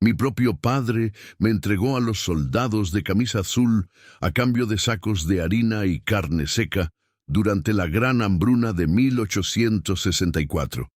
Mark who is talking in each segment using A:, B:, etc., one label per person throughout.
A: Mi propio padre me entregó a los soldados de camisa azul a cambio de sacos de harina y carne seca durante la gran hambruna de 1864.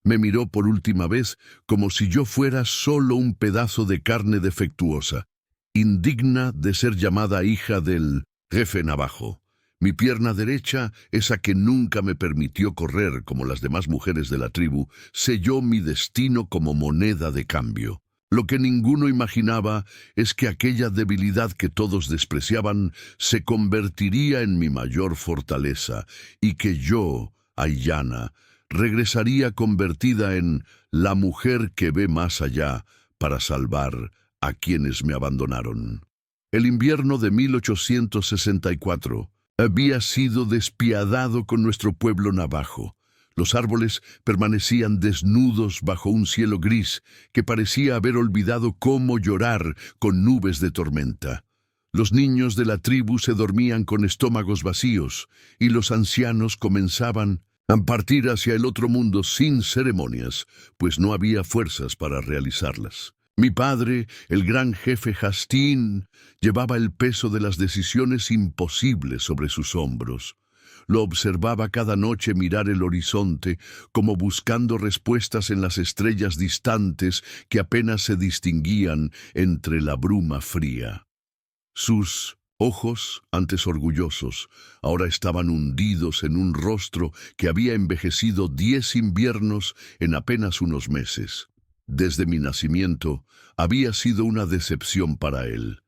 A: Me miró por última vez como si yo fuera solo un pedazo de carne defectuosa, indigna de ser llamada hija del jefe navajo. Mi pierna derecha, esa que nunca me permitió correr como las demás mujeres de la tribu, selló mi destino como moneda de cambio. Lo que ninguno imaginaba es que aquella debilidad que todos despreciaban se convertiría en mi mayor fortaleza y que yo, Aiyana, regresaría convertida en la mujer que ve más allá para salvar a quienes me abandonaron. El invierno de 1864 había sido despiadado con nuestro pueblo navajo. Los árboles permanecían desnudos bajo un cielo gris que parecía haber olvidado cómo llorar con nubes de tormenta. Los niños de la tribu se dormían con estómagos vacíos y los ancianos comenzaban a partir hacia el otro mundo sin ceremonias, pues no había fuerzas para realizarlas. Mi padre, el gran jefe Hastín, llevaba el peso de las decisiones imposibles sobre sus hombros. Lo observaba cada noche mirar el horizonte, como buscando respuestas en las estrellas distantes que apenas se distinguían entre la bruma fría. Sus ojos, antes orgullosos, ahora estaban hundidos en un rostro que había envejecido 10 inviernos en apenas unos meses. Desde mi nacimiento, había sido una decepción para él.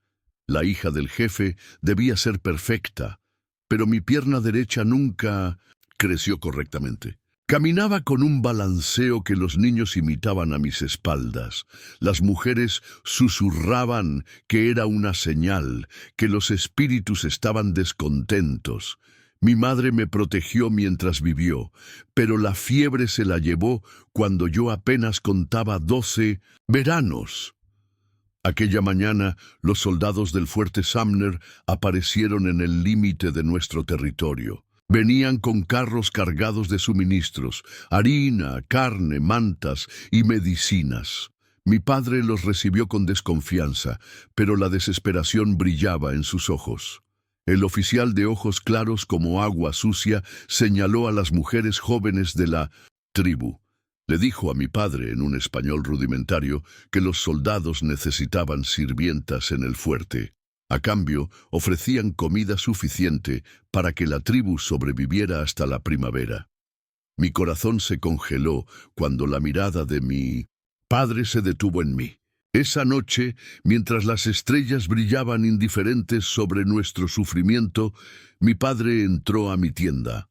A: La hija del jefe debía ser perfecta, pero mi pierna derecha nunca creció correctamente. Caminaba con un balanceo que los niños imitaban a mis espaldas. Las mujeres susurraban que era una señal, que los espíritus estaban descontentos. Mi madre me protegió mientras vivió, pero la fiebre se la llevó cuando yo apenas contaba 12 veranos. Aquella mañana, los soldados del fuerte Sumner aparecieron en el límite de nuestro territorio. Venían con carros cargados de suministros, harina, carne, mantas y medicinas. Mi padre los recibió con desconfianza, pero la desesperación brillaba en sus ojos. El oficial de ojos claros como agua sucia señaló a las mujeres jóvenes de la tribu. Le dijo a mi padre en un español rudimentario que los soldados necesitaban sirvientas en el fuerte. A cambio, ofrecían comida suficiente para que la tribu sobreviviera hasta la primavera. Mi corazón se congeló cuando la mirada de mi padre se detuvo en mí. Esa noche, mientras las estrellas brillaban indiferentes sobre nuestro sufrimiento, mi padre entró a mi tienda.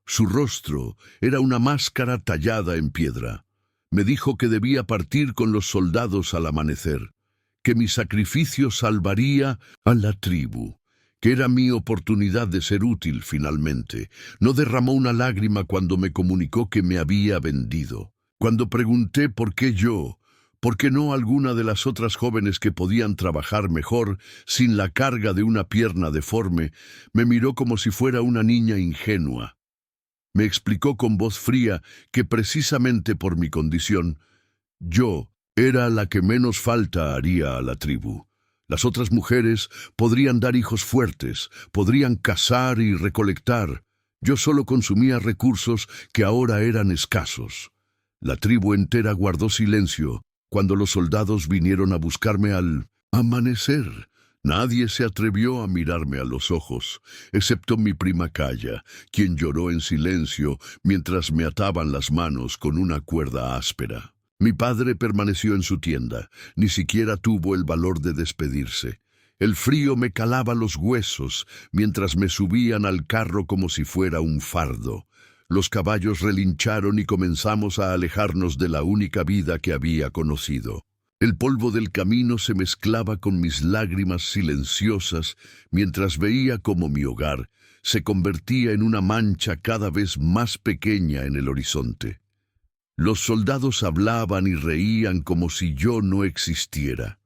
A: Su rostro era una máscara tallada en piedra. Me dijo que debía partir con los soldados al amanecer, que mi sacrificio salvaría a la tribu, que era mi oportunidad de ser útil finalmente. No derramó una lágrima cuando me comunicó que me había vendido. Cuando pregunté por qué yo, por qué no alguna de las otras jóvenes que podían trabajar mejor sin la carga de una pierna deforme, me miró como si fuera una niña ingenua. Me explicó con voz fría que precisamente por mi condición, yo era la que menos falta haría a la tribu. Las otras mujeres podrían dar hijos fuertes, podrían cazar y recolectar. Yo solo consumía recursos que ahora eran escasos. La tribu entera guardó silencio cuando los soldados vinieron a buscarme al amanecer. Nadie se atrevió a mirarme a los ojos, excepto mi prima Calla, quien lloró en silencio mientras me ataban las manos con una cuerda áspera. Mi padre permaneció en su tienda, ni siquiera tuvo el valor de despedirse. El frío me calaba los huesos mientras me subían al carro como si fuera un fardo. Los caballos relincharon y comenzamos a alejarnos de la única vida que había conocido. El polvo del camino se mezclaba con mis lágrimas silenciosas mientras veía cómo mi hogar se convertía en una mancha cada vez más pequeña en el horizonte. Los soldados hablaban y reían como si yo no existiera.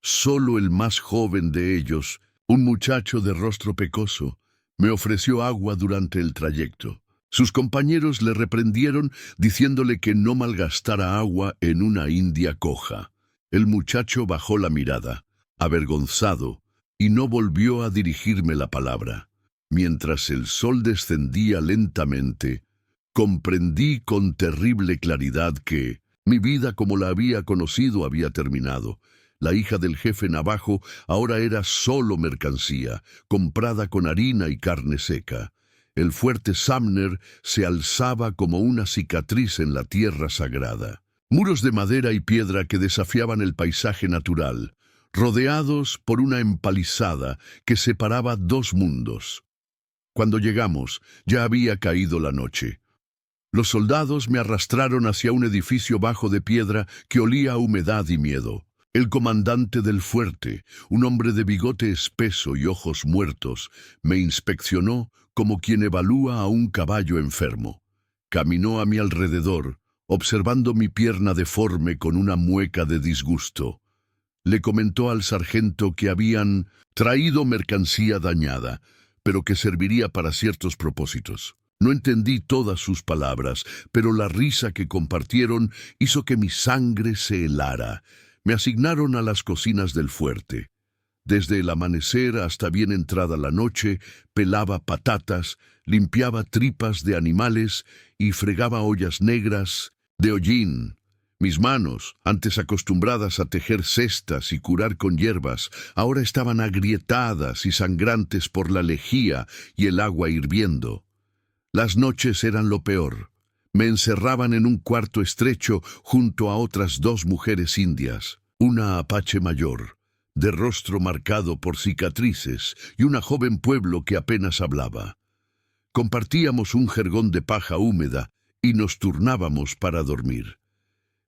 A: Solo el más joven de ellos, un muchacho de rostro pecoso, me ofreció agua durante el trayecto. Sus compañeros le reprendieron diciéndole que no malgastara agua en una india coja. El muchacho bajó la mirada, avergonzado, y no volvió a dirigirme la palabra. Mientras el sol descendía lentamente, comprendí con terrible claridad que mi vida como la había conocido había terminado. La hija del jefe navajo ahora era solo mercancía, comprada con harina y carne seca. El fuerte Sumner se alzaba como una cicatriz en la tierra sagrada. Muros de madera y piedra que desafiaban el paisaje natural, rodeados por una empalizada que separaba dos mundos. Cuando llegamos, ya había caído la noche. Los soldados me arrastraron hacia un edificio bajo de piedra que olía a humedad y miedo. El comandante del fuerte, un hombre de bigote espeso y ojos muertos, me inspeccionó como quien evalúa a un caballo enfermo. Caminó a mi alrededor, observando mi pierna deforme con una mueca de disgusto. Le comentó al sargento que habían traído mercancía dañada, pero que serviría para ciertos propósitos. No entendí todas sus palabras, pero la risa que compartieron hizo que mi sangre se helara. Me asignaron a las cocinas del fuerte. Desde el amanecer hasta bien entrada la noche, pelaba patatas, limpiaba tripas de animales y fregaba ollas negras de hollín. Mis manos, antes acostumbradas a tejer cestas y curar con hierbas, ahora estaban agrietadas y sangrantes por la lejía y el agua hirviendo. Las noches eran lo peor. Me encerraban en un cuarto estrecho junto a otras dos mujeres indias, una apache mayor, de rostro marcado por cicatrices, y una joven pueblo que apenas hablaba. Compartíamos un jergón de paja húmeda y nos turnábamos para dormir.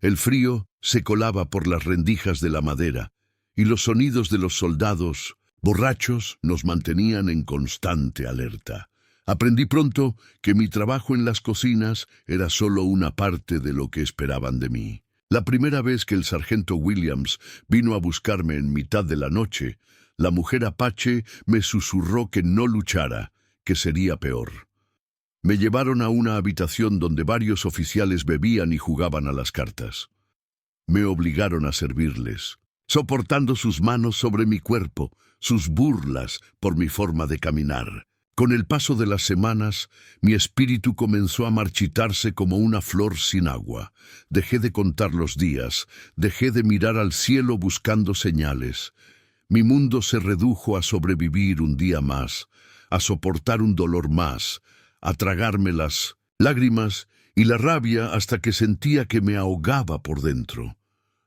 A: El frío se colaba por las rendijas de la madera, y los sonidos de los soldados, borrachos, nos mantenían en constante alerta. Aprendí pronto que mi trabajo en las cocinas era solo una parte de lo que esperaban de mí. La primera vez que el sargento Williams vino a buscarme en mitad de la noche, la mujer apache me susurró que no luchara, que sería peor. Me llevaron a una habitación donde varios oficiales bebían y jugaban a las cartas. Me obligaron a servirles, soportando sus manos sobre mi cuerpo, sus burlas por mi forma de caminar. Con el paso de las semanas, mi espíritu comenzó a marchitarse como una flor sin agua. Dejé de contar los días, dejé de mirar al cielo buscando señales. Mi mundo se redujo a sobrevivir un día más, a soportar un dolor más, a tragarme las lágrimas y la rabia hasta que sentía que me ahogaba por dentro.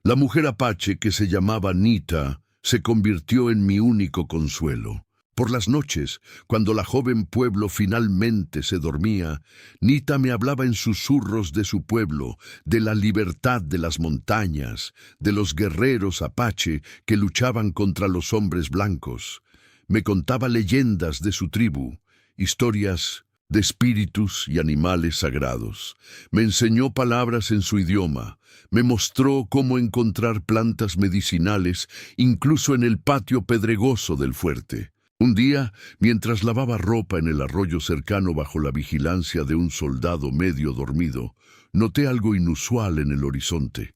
A: La mujer apache, que se llamaba Nita, se convirtió en mi único consuelo. Por las noches, cuando la joven pueblo finalmente se dormía, Nita me hablaba en susurros de su pueblo, de la libertad de las montañas, de los guerreros apache que luchaban contra los hombres blancos. Me contaba leyendas de su tribu, historias de espíritus y animales sagrados. Me enseñó palabras en su idioma, me mostró cómo encontrar plantas medicinales incluso en el patio pedregoso del fuerte. Un día, mientras lavaba ropa en el arroyo cercano bajo la vigilancia de un soldado medio dormido, noté algo inusual en el horizonte.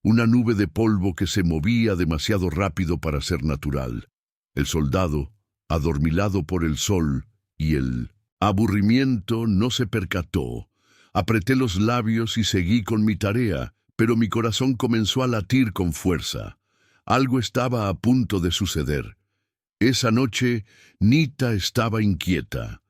A: Una nube de polvo que se movía demasiado rápido para ser natural. El soldado, adormilado por el sol y el aburrimiento, no se percató. Apreté los labios y seguí con mi tarea, pero mi corazón comenzó a latir con fuerza. Algo estaba a punto de suceder. Esa noche, Nita estaba inquieta.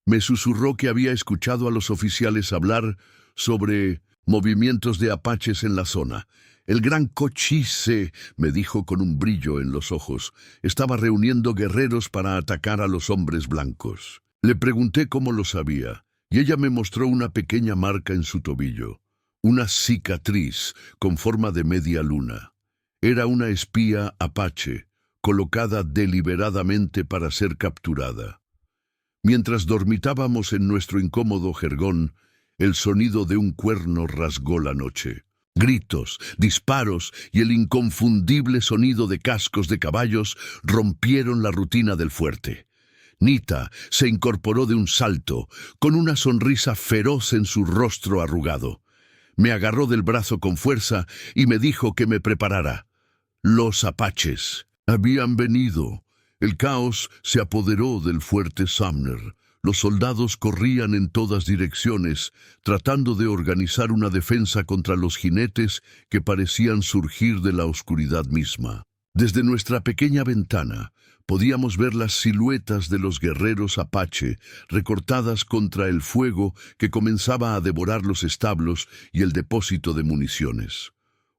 A: Me susurró que había escuchado a los oficiales hablar sobre movimientos de apaches en la zona. El gran Cochise, me dijo con un brillo en los ojos, estaba reuniendo guerreros para atacar a los hombres blancos. Le pregunté cómo lo sabía, y ella me mostró una pequeña marca en su tobillo, una cicatriz con forma de media luna. Era una espía apache, colocada deliberadamente para ser capturada. Mientras dormitábamos en nuestro incómodo jergón, el sonido de un cuerno rasgó la noche. Gritos, disparos y el inconfundible sonido de cascos de caballos rompieron la rutina del fuerte. Nita se incorporó de un salto, con una sonrisa feroz en su rostro arrugado. Me agarró del brazo con fuerza y me dijo que me preparara. Los apaches habían venido. El caos se apoderó del fuerte Sumner. Los soldados corrían en todas direcciones, tratando de organizar una defensa contra los jinetes que parecían surgir de la oscuridad misma. Desde nuestra pequeña ventana, podíamos ver las siluetas de los guerreros apache recortadas contra el fuego que comenzaba a devorar los establos y el depósito de municiones.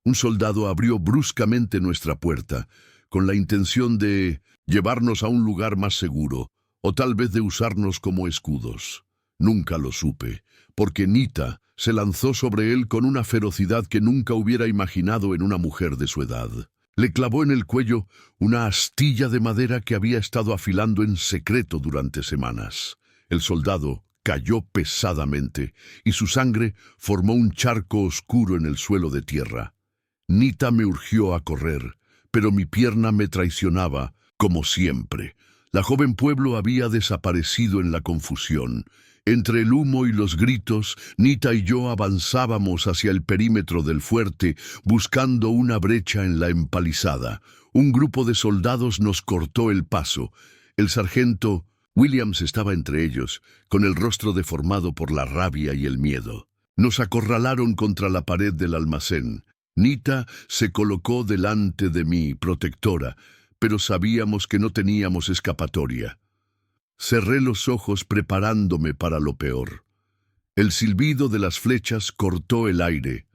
A: Un soldado abrió bruscamente nuestra puerta, con la intención de llevarnos a un lugar más seguro, o tal vez de usarnos como escudos. Nunca lo supe, porque Nita se lanzó sobre él con una ferocidad que nunca hubiera imaginado en una mujer de su edad. Le clavó en el cuello una astilla de madera que había estado afilando en secreto durante semanas. El soldado cayó pesadamente y su sangre formó un charco oscuro en el suelo de tierra. Nita me urgió a correr, pero mi pierna me traicionaba, como siempre. La joven pueblo había desaparecido en la confusión. Entre el humo y los gritos, Nita y yo avanzábamos hacia el perímetro del fuerte, buscando una brecha en la empalizada. Un grupo de soldados nos cortó el paso. El sargento Williams estaba entre ellos, con el rostro deformado por la rabia y el miedo. Nos acorralaron contra la pared del almacén. Nita se colocó delante de mí, protectora, pero sabíamos que no teníamos escapatoria. Cerré los ojos preparándome para lo peor. El silbido de las flechas cortó el aire.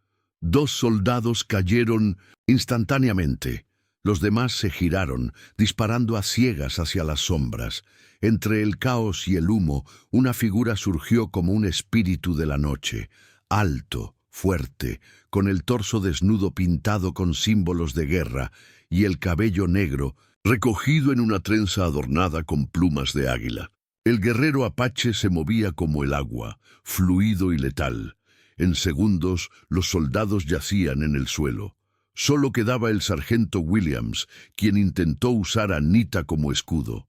A: 2 soldados cayeron instantáneamente. Los demás se giraron, disparando a ciegas hacia las sombras. Entre el caos y el humo, una figura surgió como un espíritu de la noche, alto, fuerte, con el torso desnudo pintado con símbolos de guerra y el cabello negro, recogido en una trenza adornada con plumas de águila. El guerrero apache se movía como el agua, fluido y letal. En segundos, los soldados yacían en el suelo. Solo quedaba el sargento Williams, quien intentó usar a Nita como escudo.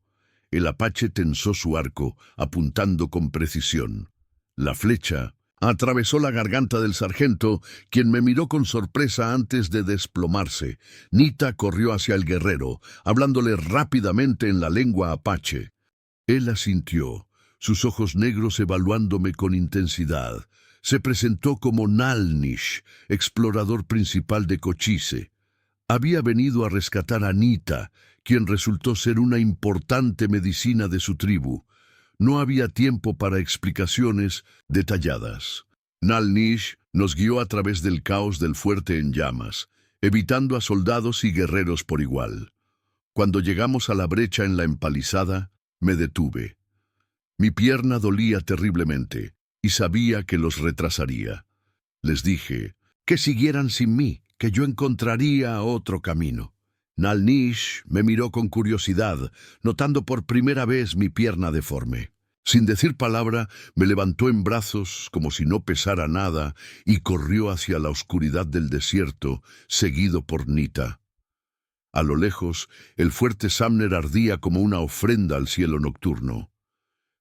A: El apache tensó su arco, apuntando con precisión. La flecha atravesó la garganta del sargento, quien me miró con sorpresa antes de desplomarse. Nita corrió hacia el guerrero, hablándole rápidamente en la lengua apache. Él asintió, sus ojos negros evaluándome con intensidad. Se presentó como Nalnish, explorador principal de Cochise. Había venido a rescatar a Nita, quien resultó ser una importante medicina de su tribu. No había tiempo para explicaciones detalladas. Nalnish nos guió a través del caos del fuerte en llamas, evitando a soldados y guerreros por igual. Cuando llegamos a la brecha en la empalizada, me detuve. Mi pierna dolía terriblemente y sabía que los retrasaría. Les dije que siguieran sin mí, que yo encontraría otro camino. Nalnish me miró con curiosidad, notando por primera vez mi pierna deforme. Sin decir palabra, me levantó en brazos como si no pesara nada y corrió hacia la oscuridad del desierto, seguido por Nita. A lo lejos, el fuerte Sumner ardía como una ofrenda al cielo nocturno.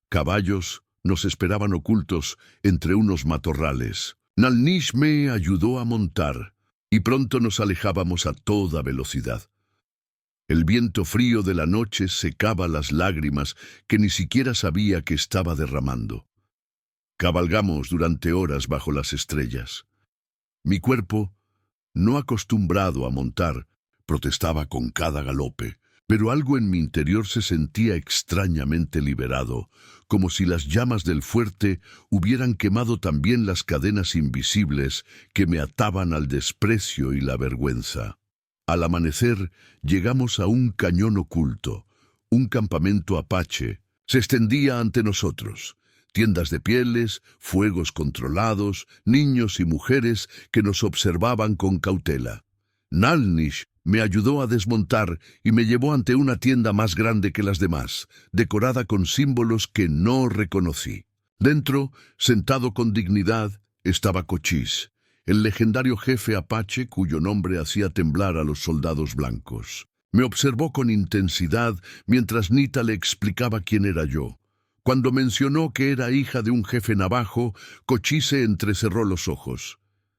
A: Caballos nos esperaban ocultos entre unos matorrales. Nalnish me ayudó a montar, y pronto nos alejábamos a toda velocidad. El viento frío de la noche secaba las lágrimas que ni siquiera sabía que estaba derramando. Cabalgamos durante horas bajo las estrellas. Mi cuerpo, no acostumbrado a montar, protestaba con cada galope, pero algo en mi interior se sentía extrañamente liberado, como si las llamas del fuerte hubieran quemado también las cadenas invisibles que me ataban al desprecio y la vergüenza. Al amanecer, llegamos a un cañón oculto. Un campamento apache se extendía ante nosotros. Tiendas de pieles, fuegos controlados, niños y mujeres que nos observaban con cautela. Nalnish me ayudó a desmontar y me llevó ante una tienda más grande que las demás, decorada con símbolos que no reconocí. Dentro, sentado con dignidad, estaba Cochise, el legendario jefe apache cuyo nombre hacía temblar a los soldados blancos. Me observó con intensidad mientras Nita le explicaba quién era yo. Cuando mencionó que era hija de un jefe navajo, Cochise entrecerró los ojos.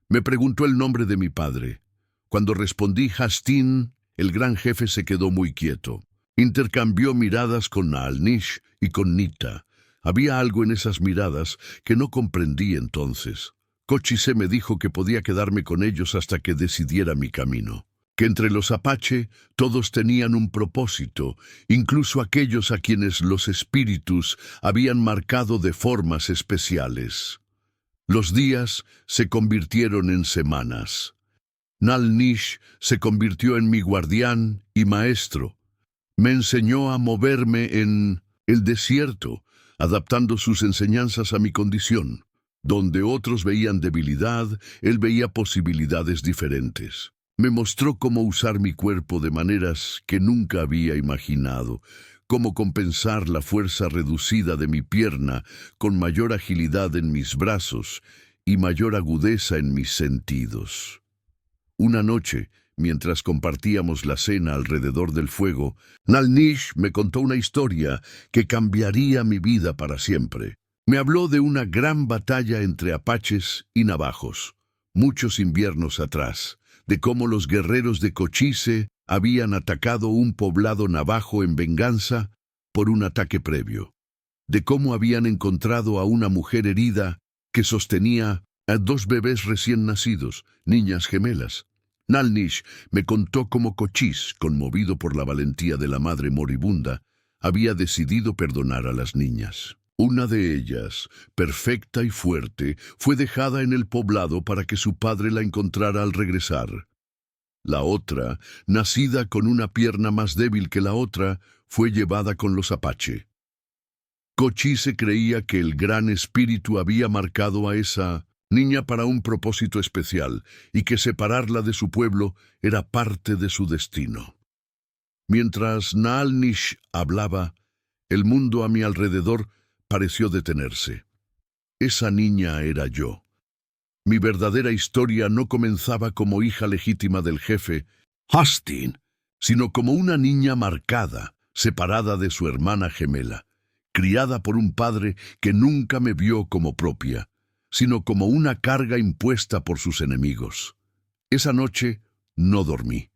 A: Me preguntó el nombre de mi padre. Cuando respondí Hastin, El gran jefe se quedó muy quieto. Intercambió miradas con Naalnish y con Nita. Había algo en esas miradas que no comprendí entonces. Cochise me dijo que podía quedarme con ellos hasta que decidiera mi camino. Que entre los Apache todos tenían un propósito, incluso aquellos a quienes los espíritus habían marcado de formas especiales. Los días se convirtieron en semanas. Naalnish se convirtió en mi guardián y maestro. Me enseñó a moverme en el desierto, adaptando sus enseñanzas a mi condición. Donde otros veían debilidad, él veía posibilidades diferentes. Me mostró cómo usar mi cuerpo de maneras que nunca había imaginado, cómo compensar la fuerza reducida de mi pierna con mayor agilidad en mis brazos y mayor agudeza en mis sentidos. Una noche, mientras compartíamos la cena alrededor del fuego, Naalnish me contó una historia que cambiaría mi vida para siempre. Me habló de una gran batalla entre apaches y navajos, muchos inviernos atrás, de cómo los guerreros de Cochise habían atacado un poblado navajo en venganza por un ataque previo, de cómo habían encontrado a una mujer herida que sostenía a 2 bebés recién nacidos, niñas gemelas. Naalnish me contó cómo Cochise, conmovido por la valentía de la madre moribunda, había decidido perdonar a las niñas. Una de ellas, perfecta y fuerte, fue dejada en el poblado para que su padre la encontrara al regresar. La otra, nacida con una pierna más débil que la otra, fue llevada con los Apache. Cochise creía que el gran espíritu había marcado a esa niña para un propósito especial y que separarla de su pueblo era parte de su destino. Mientras Naalnish hablaba, el mundo a mi alrededor pareció detenerse. Esa niña era yo. Mi verdadera historia no comenzaba como hija legítima del jefe, Hastin, sino como una niña marcada, separada de su hermana gemela, criada por un padre que nunca me vio como propia, sino como una carga impuesta por sus enemigos. Esa noche no dormí.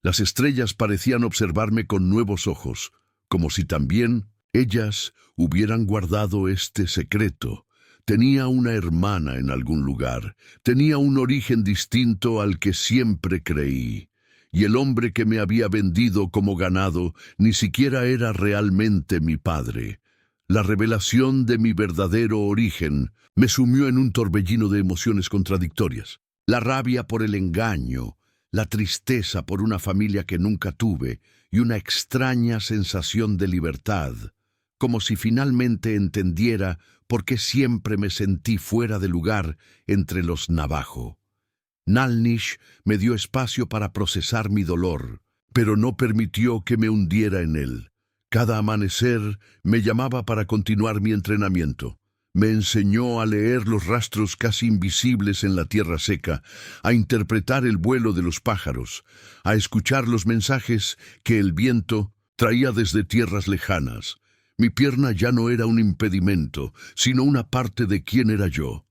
A: Las estrellas parecían observarme con nuevos ojos, como si también ellas hubieran guardado este secreto. Tenía una hermana en algún lugar, tenía un origen distinto al que siempre creí, y el hombre que me había vendido como ganado ni siquiera era realmente mi padre. La revelación de mi verdadero origen me sumió en un torbellino de emociones contradictorias. La rabia por el engaño, la tristeza por una familia que nunca tuve y una extraña sensación de libertad, como si finalmente entendiera por qué siempre me sentí fuera de lugar entre los navajo. Naalnish me dio espacio para procesar mi dolor, pero no permitió que me hundiera en él. Cada amanecer me llamaba para continuar mi entrenamiento. Me enseñó a leer los rastros casi invisibles en la tierra seca, a interpretar el vuelo de los pájaros, a escuchar los mensajes que el viento traía desde tierras lejanas. Mi pierna ya no era un impedimento, sino una parte de quién era yo.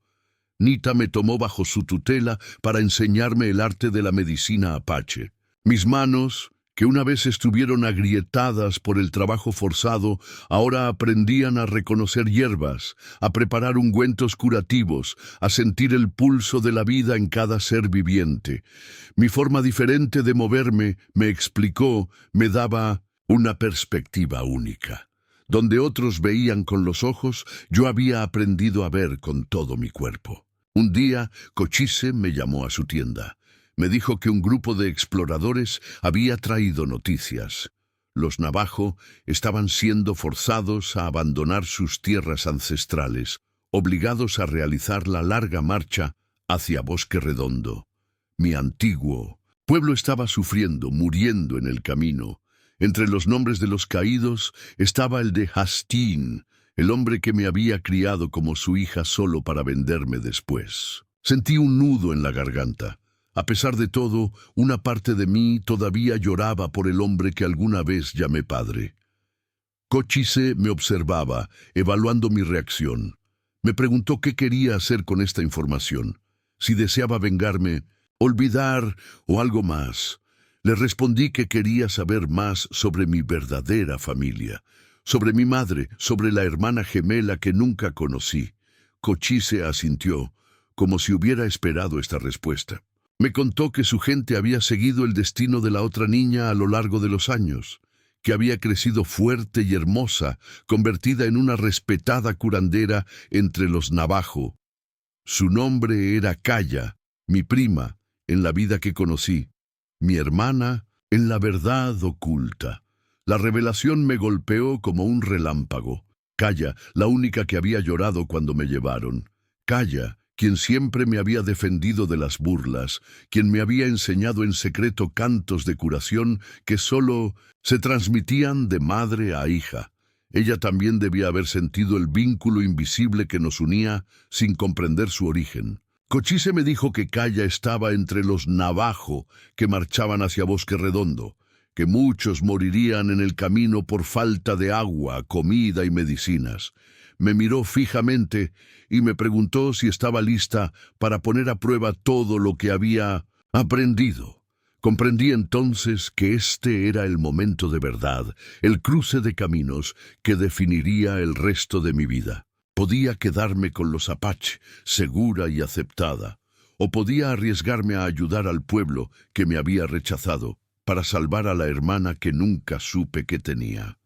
A: Nita me tomó bajo su tutela para enseñarme el arte de la medicina apache. Mis manos, que una vez estuvieron agrietadas por el trabajo forzado, ahora aprendían a reconocer hierbas, a preparar ungüentos curativos, a sentir el pulso de la vida en cada ser viviente. Mi forma diferente de moverme, me explicó, me daba una perspectiva única. Donde otros veían con los ojos, yo había aprendido a ver con todo mi cuerpo. Un día, Cochise me llamó a su tienda. Me dijo que un grupo de exploradores había traído noticias. Los navajo estaban siendo forzados a abandonar sus tierras ancestrales, obligados a realizar la larga marcha hacia Bosque Redondo. Mi antiguo pueblo estaba sufriendo, muriendo en el camino. Entre los nombres de los caídos estaba el de Hastin, el hombre que me había criado como su hija solo para venderme después. Sentí un nudo en la garganta. A pesar de todo, una parte de mí todavía lloraba por el hombre que alguna vez llamé padre. Cochise me observaba, evaluando mi reacción. Me preguntó qué quería hacer con esta información, si deseaba vengarme, olvidar o algo más. Le respondí que quería saber más sobre mi verdadera familia, sobre mi madre, sobre la hermana gemela que nunca conocí. Cochise asintió, como si hubiera esperado esta respuesta. Me contó que su gente había seguido el destino de la otra niña a lo largo de los años, que había crecido fuerte y hermosa, convertida en una respetada curandera entre los navajo. Su nombre era Calla, mi prima, en la vida que conocí, mi hermana en la verdad oculta. La revelación me golpeó como un relámpago. Calla, la única que había llorado cuando me llevaron. Calla, quien siempre me había defendido de las burlas, quien me había enseñado en secreto cantos de curación que solo se transmitían de madre a hija. Ella también debía haber sentido el vínculo invisible que nos unía sin comprender su origen. Cochise me dijo que Calla estaba entre los navajo que marchaban hacia Bosque Redondo, que muchos morirían en el camino por falta de agua, comida y medicinas. Me miró fijamente y me preguntó si estaba lista para poner a prueba todo lo que había aprendido. Comprendí entonces que este era el momento de verdad, el cruce de caminos que definiría el resto de mi vida. Podía quedarme con los Apache, segura y aceptada, o podía arriesgarme a ayudar al pueblo que me había rechazado para salvar a la hermana que nunca supe que tenía.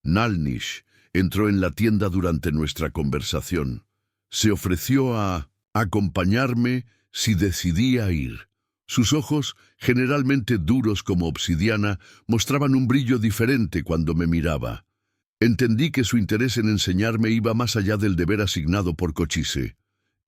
A: Nalnish entró en la tienda durante nuestra conversación. Se ofreció a acompañarme si decidía ir. Sus ojos, generalmente duros como obsidiana, mostraban un brillo diferente cuando me miraba. Entendí que su interés en enseñarme iba más allá del deber asignado por Cochise.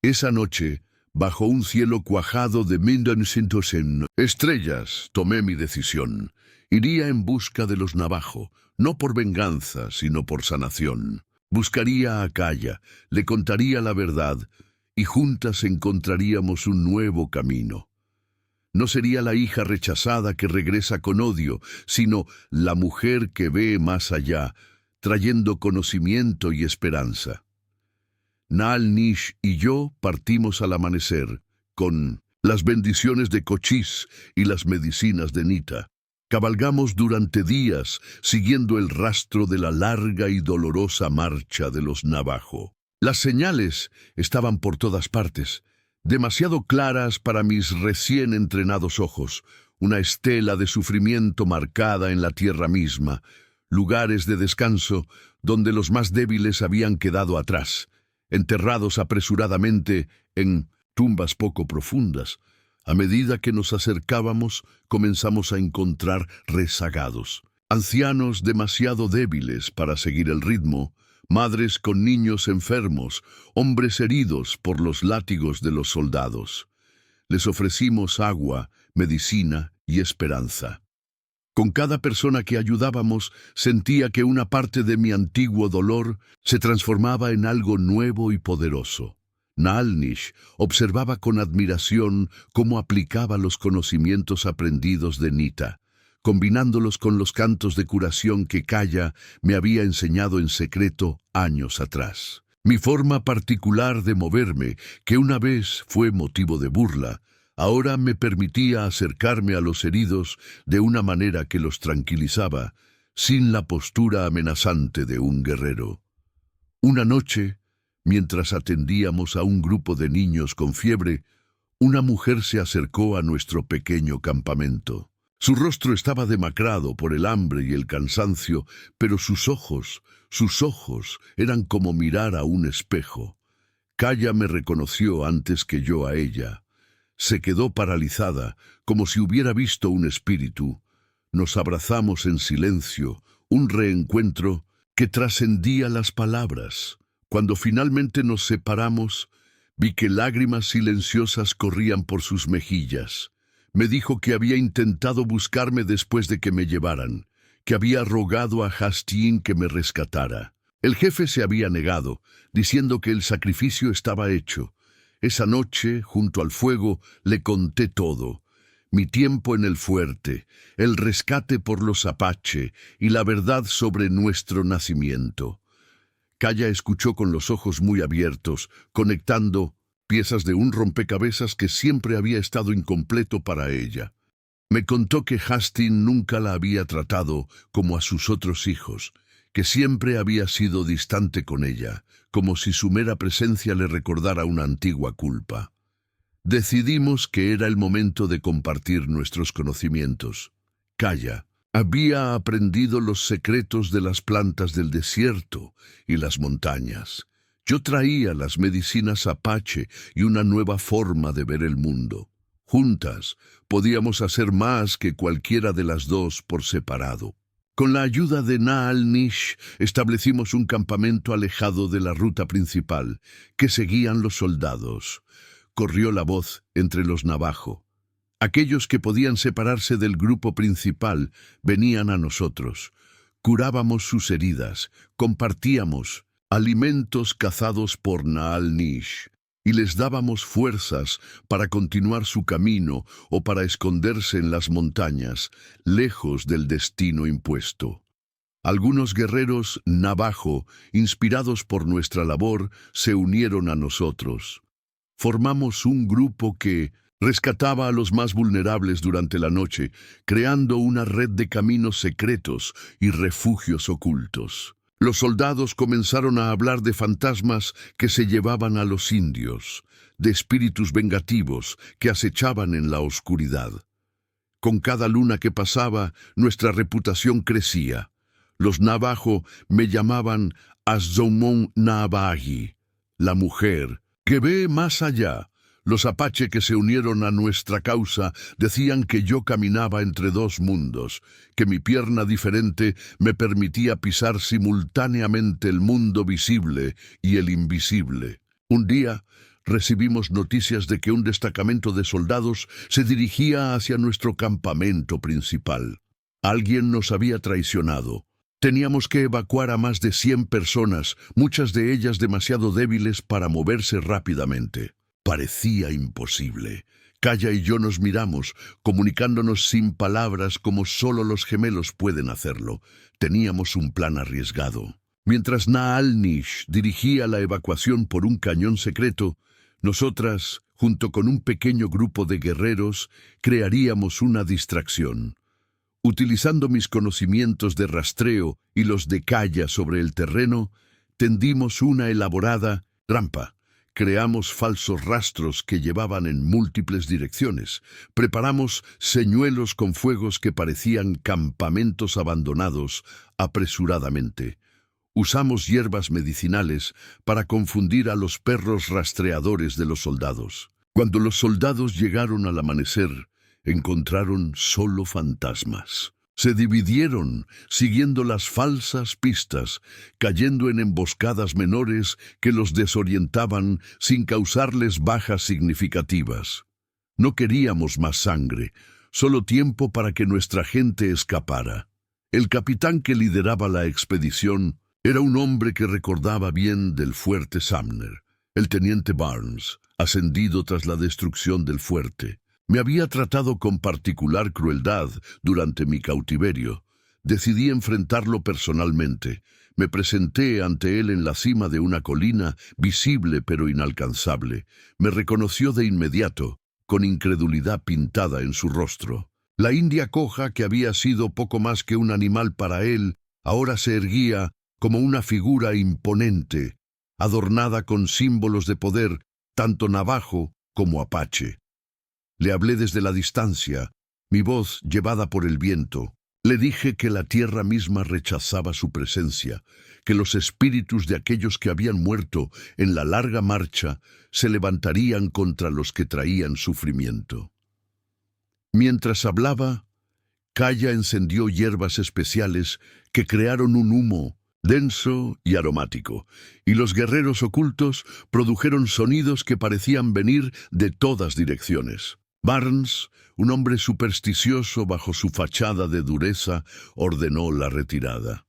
A: Esa noche, bajo un cielo cuajado de 1900 estrellas, tomé mi decisión. Iría en busca de los navajo, no por venganza, sino por sanación. Buscaría a Calla, le contaría la verdad, y juntas encontraríamos un nuevo camino. No sería la hija rechazada que regresa con odio, sino la mujer que ve más allá, trayendo conocimiento y esperanza. Nalnish y yo partimos al amanecer, con las bendiciones de Cochise y las medicinas de Nita. Cabalgamos durante días, siguiendo el rastro de la larga y dolorosa marcha de los navajo. Las señales estaban por todas partes, demasiado claras para mis recién entrenados ojos, una estela de sufrimiento marcada en la tierra misma, lugares de descanso donde los más débiles habían quedado atrás, enterrados apresuradamente en tumbas poco profundas. A medida que nos acercábamos, comenzamos a encontrar rezagados, ancianos demasiado débiles para seguir el ritmo, madres con niños enfermos, hombres heridos por los látigos de los soldados. Les ofrecimos agua, medicina y esperanza. Con cada persona que ayudábamos, sentía que una parte de mi antiguo dolor se transformaba en algo nuevo y poderoso. Nalnish observaba con admiración cómo aplicaba los conocimientos aprendidos de Nita, combinándolos con los cantos de curación que Calla me había enseñado en secreto años atrás. Mi forma particular de moverme, que una vez fue motivo de burla, ahora me permitía acercarme a los heridos de una manera que los tranquilizaba, sin la postura amenazante de un guerrero. Una noche, mientras atendíamos a un grupo de niños con fiebre, una mujer se acercó a nuestro pequeño campamento. Su rostro estaba demacrado por el hambre y el cansancio, pero sus ojos eran como mirar a un espejo. Calla me reconoció antes que yo a ella. Se quedó paralizada, como si hubiera visto un espíritu. Nos abrazamos en silencio, un reencuentro que trascendía las palabras. Cuando finalmente nos separamos, vi que lágrimas silenciosas corrían por sus mejillas. Me dijo que había intentado buscarme después de que me llevaran, que había rogado a Hastin que me rescatara. El jefe se había negado, diciendo que el sacrificio estaba hecho. Esa noche, junto al fuego, le conté todo. Mi tiempo en el fuerte, el rescate por los Apache y la verdad sobre nuestro nacimiento. Calla escuchó con los ojos muy abiertos, conectando piezas de un rompecabezas que siempre había estado incompleto para ella. Me contó que Hastings nunca la había tratado como a sus otros hijos, que siempre había sido distante con ella, como si su mera presencia le recordara una antigua culpa. Decidimos que era el momento de compartir nuestros conocimientos. Kaya había aprendido los secretos de las plantas del desierto y las montañas. Yo traía las medicinas apache y una nueva forma de ver el mundo. Juntas podíamos hacer más que cualquiera de las dos por separado. Con la ayuda de Naal Nish establecimos un campamento alejado de la ruta principal que seguían los soldados. Corrió la voz entre los navajo. Aquellos que podían separarse del grupo principal venían a nosotros. Curábamos sus heridas, compartíamos alimentos cazados por Naal Nish y les dábamos fuerzas para continuar su camino o para esconderse en las montañas, lejos del destino impuesto. Algunos guerreros navajo, inspirados por nuestra labor, se unieron a nosotros. Formamos un grupo que rescataba a los más vulnerables durante la noche, creando una red de caminos secretos y refugios ocultos. Los soldados comenzaron a hablar de fantasmas que se llevaban a los indios, de espíritus vengativos que acechaban en la oscuridad. Con cada luna que pasaba, nuestra reputación crecía. Los navajo me llamaban Azomon Navaji, la mujer que ve más allá. Los apache que se unieron a nuestra causa decían que yo caminaba entre dos mundos, que mi pierna diferente me permitía pisar simultáneamente el mundo visible y el invisible. Un día recibimos noticias de que un destacamento de soldados se dirigía hacia nuestro campamento principal. Alguien nos había traicionado. Teníamos que evacuar a más de 100 personas, muchas de ellas demasiado débiles para moverse rápidamente. Parecía imposible. Kaya y yo nos miramos, comunicándonos sin palabras como solo los gemelos pueden hacerlo. Teníamos un plan arriesgado. Mientras Naal Nish dirigía la evacuación por un cañón secreto, nosotras, junto con un pequeño grupo de guerreros, crearíamos una distracción. Utilizando mis conocimientos de rastreo y los de Kaya sobre el terreno, tendimos una elaborada trampa. Creamos falsos rastros que llevaban en múltiples direcciones. Preparamos señuelos con fuegos que parecían campamentos abandonados apresuradamente. Usamos hierbas medicinales para confundir a los perros rastreadores de los soldados. Cuando los soldados llegaron al amanecer, encontraron solo fantasmas. Se dividieron, siguiendo las falsas pistas, cayendo en emboscadas menores que los desorientaban sin causarles bajas significativas. No queríamos más sangre, solo tiempo para que nuestra gente escapara. El capitán que lideraba la expedición era un hombre que recordaba bien del fuerte Sumner, el teniente Barnes, ascendido tras la destrucción del fuerte. Me había tratado con particular crueldad durante mi cautiverio. Decidí enfrentarlo personalmente. Me presenté ante él en la cima de una colina, visible pero inalcanzable. Me reconoció de inmediato, con incredulidad pintada en su rostro. La india coja, que había sido poco más que un animal para él, ahora se erguía como una figura imponente, adornada con símbolos de poder, tanto navajo como apache. Le hablé desde la distancia, mi voz llevada por el viento. Le dije que la tierra misma rechazaba su presencia, que los espíritus de aquellos que habían muerto en la larga marcha se levantarían contra los que traían sufrimiento. Mientras hablaba, Kaya encendió hierbas especiales que crearon un humo denso y aromático, y los guerreros ocultos produjeron sonidos que parecían venir de todas direcciones. Barnes, un hombre supersticioso bajo su fachada de dureza, ordenó la retirada.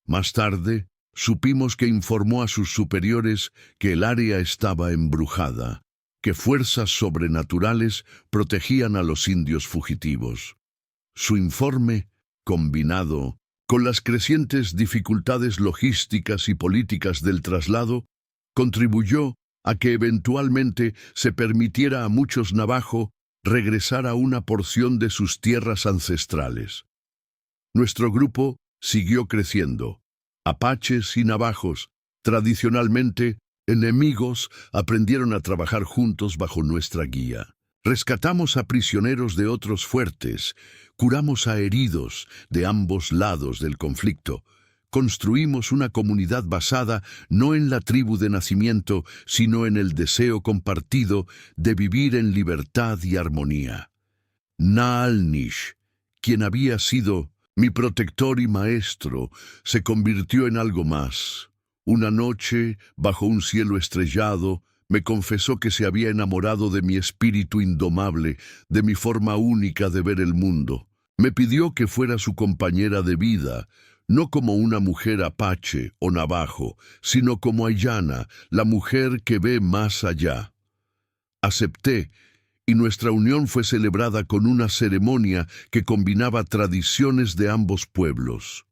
A: Más tarde, supimos que informó a sus superiores que el área estaba embrujada, que fuerzas sobrenaturales protegían a los indios fugitivos. Su informe, combinado con las crecientes dificultades logísticas y políticas del traslado, contribuyó a que eventualmente se permitiera a muchos navajo regresar a una porción de sus tierras ancestrales. Nuestro grupo siguió creciendo. Apaches y navajos, tradicionalmente enemigos, aprendieron a trabajar juntos bajo nuestra guía. Rescatamos a prisioneros de otros fuertes, curamos a heridos de ambos lados del conflicto. Construimos una comunidad basada no en la tribu de nacimiento, sino en el deseo compartido de vivir en libertad y armonía. Naal-Nish, quien había sido mi protector y maestro, se convirtió en algo más. Una noche, bajo un cielo estrellado, me confesó que se había enamorado de mi espíritu indomable, de mi forma única de ver el mundo. Me pidió que fuera su compañera de vida, no como una mujer apache o navajo, sino como Ayana, la mujer que ve más allá. Acepté, y nuestra unión fue celebrada con una ceremonia que combinaba tradiciones de ambos pueblos.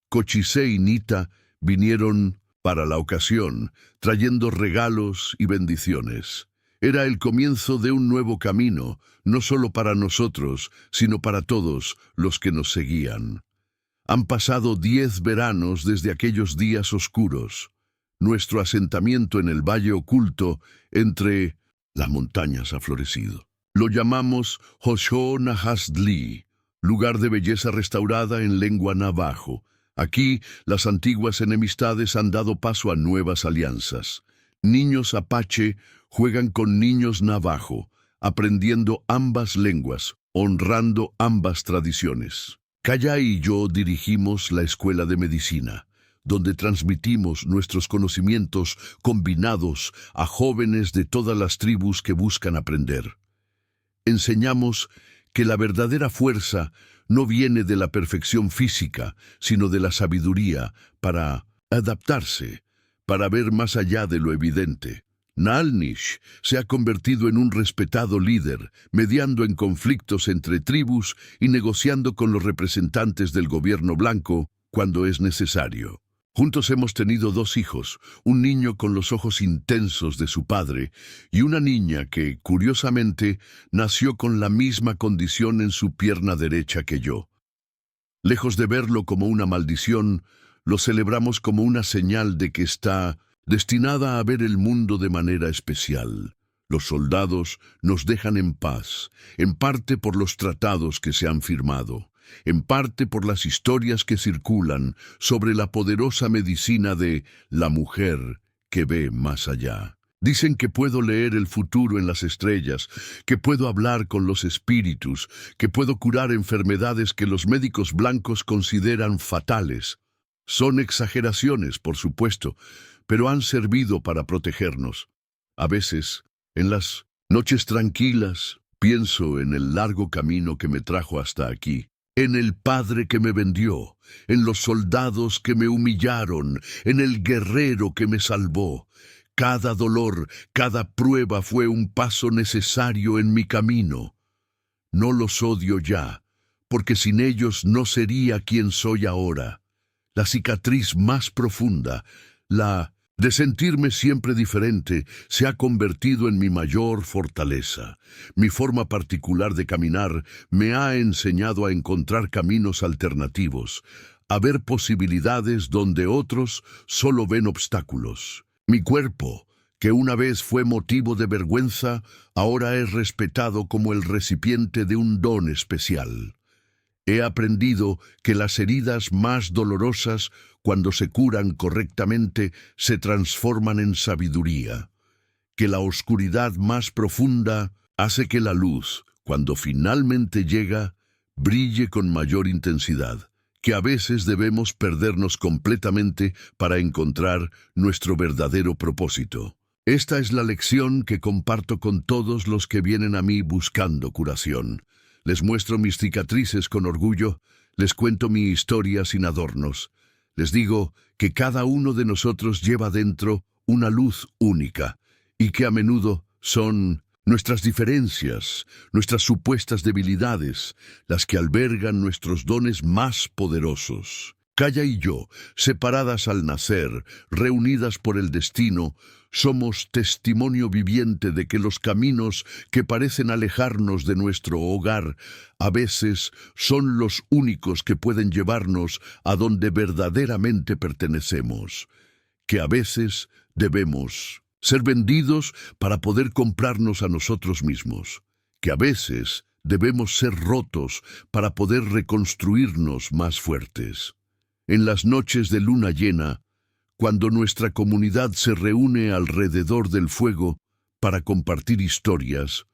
A: Cochise y Nita vinieron para la ocasión, trayendo regalos y bendiciones. Era el comienzo de un nuevo camino, no solo para nosotros, sino para todos los que nos seguían. Han pasado 10 veranos desde aquellos días oscuros. Nuestro asentamiento en el valle oculto entre las montañas ha florecido. Lo llamamos Hosho-Nahasdli, lugar de belleza restaurada en lengua navajo. Aquí, las antiguas enemistades han dado paso a nuevas alianzas. Niños apache juegan con niños navajo, aprendiendo ambas lenguas, honrando ambas tradiciones. Kaya y yo dirigimos la escuela de medicina, donde transmitimos nuestros conocimientos combinados a jóvenes de todas las tribus que buscan aprender. Enseñamos que la verdadera fuerza no viene de la perfección física, sino de la sabiduría para adaptarse, para ver más allá de lo evidente. Naal-Nish se ha convertido en un respetado líder, mediando en conflictos entre tribus y negociando con los representantes del gobierno blanco cuando es necesario. Juntos hemos tenido 2 hijos, un niño con los ojos intensos de su padre y una niña que, curiosamente, nació con la misma condición en su pierna derecha que yo. Lejos de verlo como una maldición, lo celebramos como una señal de que está destinada a ver el mundo de manera especial. Los soldados nos dejan en paz, en parte por los tratados que se han firmado, en parte por las historias que circulan sobre la poderosa medicina de la mujer que ve más allá. Dicen que puedo leer el futuro en las estrellas, que puedo hablar con los espíritus, que puedo curar enfermedades que los médicos blancos consideran fatales. Son exageraciones, por supuesto, pero han servido para protegernos. A veces, en las noches tranquilas, pienso en el largo camino que me trajo hasta aquí, en el Padre que me vendió, en los soldados que me humillaron, en el guerrero que me salvó. Cada dolor, cada prueba fue un paso necesario en mi camino. No los odio ya, porque sin ellos no sería quien soy ahora. La cicatriz más profunda, la de sentirme siempre diferente, se ha convertido en mi mayor fortaleza. Mi forma particular de caminar me ha enseñado a encontrar caminos alternativos, a ver posibilidades donde otros solo ven obstáculos. Mi cuerpo, que una vez fue motivo de vergüenza, ahora es respetado como el recipiente de un don especial. He aprendido que las heridas más dolorosas, cuando se curan correctamente, se transforman en sabiduría, que la oscuridad más profunda hace que la luz, cuando finalmente llega, brille con mayor intensidad, que a veces debemos perdernos completamente para encontrar nuestro verdadero propósito. Esta es la lección que comparto con todos los que vienen a mí buscando curación. Les muestro mis cicatrices con orgullo, les cuento mi historia sin adornos. Les digo que cada uno de nosotros lleva dentro una luz única y que a menudo son nuestras diferencias, nuestras supuestas debilidades, las que albergan nuestros dones más poderosos. Kaya y yo, separadas al nacer, reunidas por el destino, somos testimonio viviente de que los caminos que parecen alejarnos de nuestro hogar a veces son los únicos que pueden llevarnos a donde verdaderamente pertenecemos, que a veces debemos ser vendidos para poder comprarnos a nosotros mismos, que a veces debemos ser rotos para poder reconstruirnos más fuertes. En las noches de luna llena, cuando nuestra comunidad se reúne alrededor del fuego para compartir historias,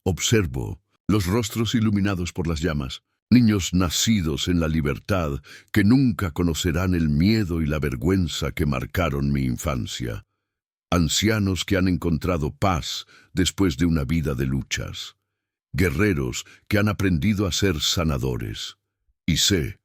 A: observo los rostros iluminados por las llamas, niños nacidos en la libertad que nunca conocerán el miedo y la vergüenza que marcaron mi infancia, ancianos que han encontrado paz después de una vida de luchas, guerreros que han aprendido a ser sanadores, y sé,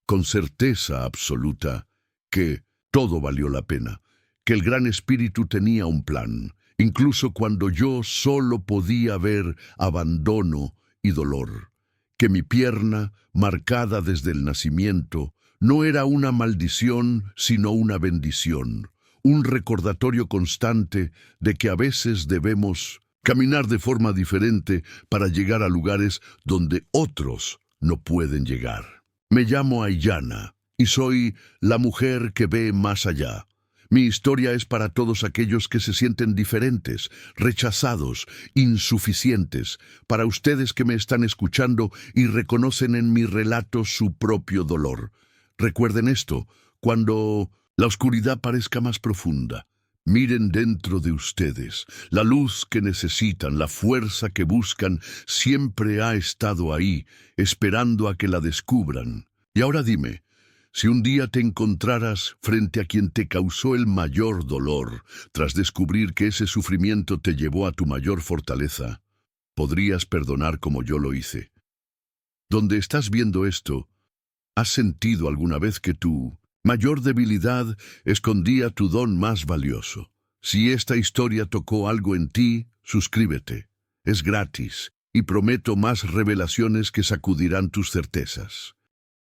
A: con certeza absoluta, que todo valió la pena, que el Gran Espíritu tenía un plan, incluso cuando yo solo podía ver abandono y dolor, que mi pierna, marcada desde el nacimiento, no era una maldición, sino una bendición, un recordatorio constante de que a veces debemos caminar de forma diferente para llegar a lugares donde otros no pueden llegar. Me llamo Aiyana y soy la mujer que ve más allá. Mi historia es para todos aquellos que se sienten diferentes, rechazados, insuficientes, para ustedes que me están escuchando y reconocen en mi relato su propio dolor. Recuerden esto, cuando la oscuridad parezca más profunda, miren dentro de ustedes. La luz que necesitan, la fuerza que buscan, siempre ha estado ahí, esperando a que la descubran. Y ahora dime, si un día te encontraras frente a quien te causó el mayor dolor, tras descubrir que ese sufrimiento te llevó a tu mayor fortaleza, ¿podrías perdonar como yo lo hice? Donde estás viendo esto, ¿has sentido alguna vez que tu mayor debilidad escondía tu don más valioso? Si esta historia tocó algo en ti, suscríbete. Es gratis y prometo más revelaciones que sacudirán tus certezas.